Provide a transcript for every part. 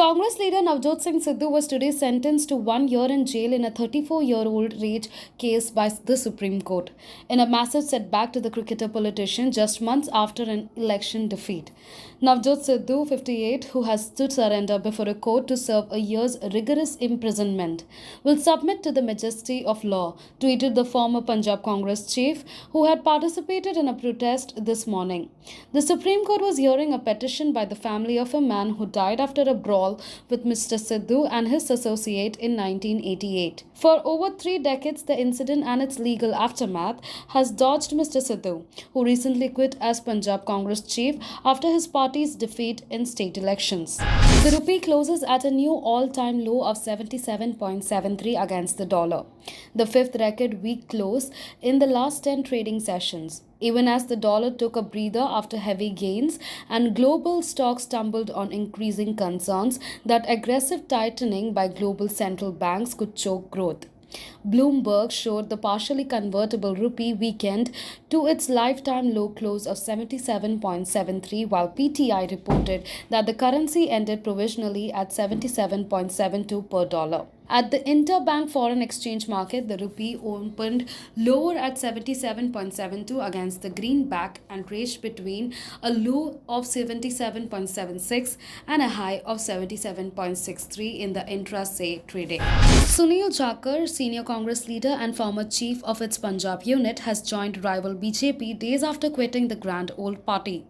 Congress leader Navjot Singh Sidhu was today sentenced to 1 year in jail in a 34-year-old rape case by the Supreme Court, in a massive setback to the cricketer politician just months after an election defeat. Navjot Sidhu, 58, who has to surrender before a court to serve a year's rigorous imprisonment, will submit to the majesty of law, tweeted the former Punjab Congress chief, who had participated in a protest this morning. The Supreme Court was hearing a petition by the family of a man who died after a brawl with Mr. Sidhu and his associate in 1988. For over 3 decades, the incident and its legal aftermath has dogged Mr. Sidhu, who recently quit as Punjab Congress chief after his party's defeat in state elections. The rupee closes at a new all-time low of 77.73 against the dollar, the fifth record week close in the last 10 trading sessions. Even as the dollar took a breather after heavy gains and global stocks stumbled on increasing concerns that aggressive tightening by global central banks could choke growth. Bloomberg showed the partially convertible rupee weakened to its lifetime low close of 77.73, while PTI reported that the currency ended provisionally at 77.72 per dollar. At the interbank foreign exchange market, the rupee opened lower at 77.72 against the greenback and ranged between a low of 77.76 and a high of 77.63 in the intra-day trading. Sunil Jakhar, senior Congress leader and former chief of its Punjab unit, has joined rival BJP days after quitting the Grand Old Party.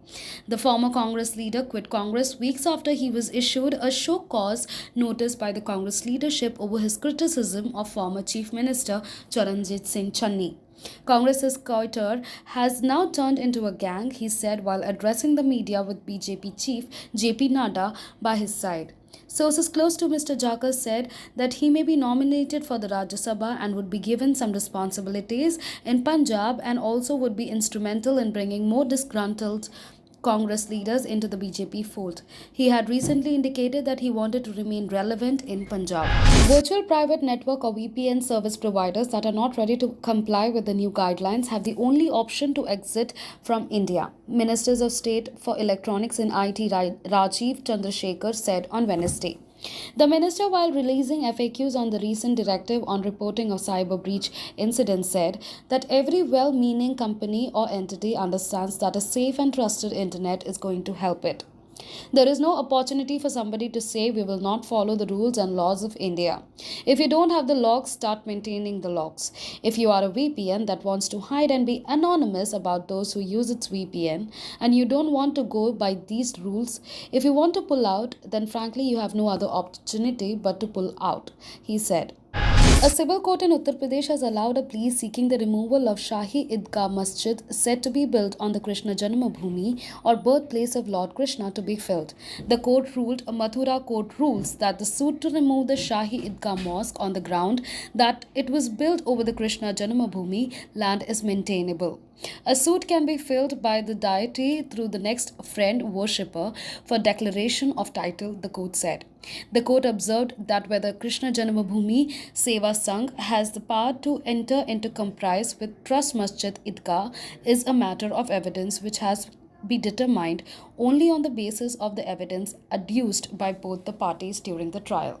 The former Congress leader quit Congress weeks after he was issued a show cause notice by the Congress leadership over his criticism of former Chief Minister Chandrashekhar Singh Channi. Congress's coitur has now turned into a gang, he said while addressing the media with BJP chief JP Nadda by his side. Sources close to Mr. Jakhar said that he may be nominated for the Rajya Sabha and would be given some responsibilities in Punjab and also would be instrumental in bringing more disgruntled Congress leaders into the BJP fold. He had recently indicated that he wanted to remain relevant in Punjab. Virtual private network or VPN service providers that are not ready to comply with the new guidelines have the only option to exit from India, Ministers of State for Electronics and IT Rajeev Chandrasekhar said on Wednesday. The minister, while releasing FAQs on the recent directive on reporting of cyber breach incidents, said that every well-meaning company or entity understands that a safe and trusted internet is going to help it. There is no opportunity for somebody to say we will not follow the rules and laws of India. If you don't have the logs, start maintaining the logs. If you are a VPN that wants to hide and be anonymous about those who use its VPN and you don't want to go by these rules, if you want to pull out, then frankly you have no other opportunity but to pull out, he said. A civil court in Uttar Pradesh has allowed a plea seeking the removal of Shahi Idgah Masjid said to be built on the Krishna Janmabhoomi or birthplace of Lord Krishna to be filled. The court ruled, a Mathura court rules, that the suit to remove the Shahi Idgah Mosque on the ground that it was built over the Krishna Janmabhoomi land is maintainable. A suit can be filed by the deity through the next friend worshipper for declaration of title, the court said. The court observed that whether Krishna Janmabhoomi Seva Sangh has the power to enter into compromise with Trust Masjid Idgah is a matter of evidence which has be determined only on the basis of the evidence adduced by both the parties during the trial.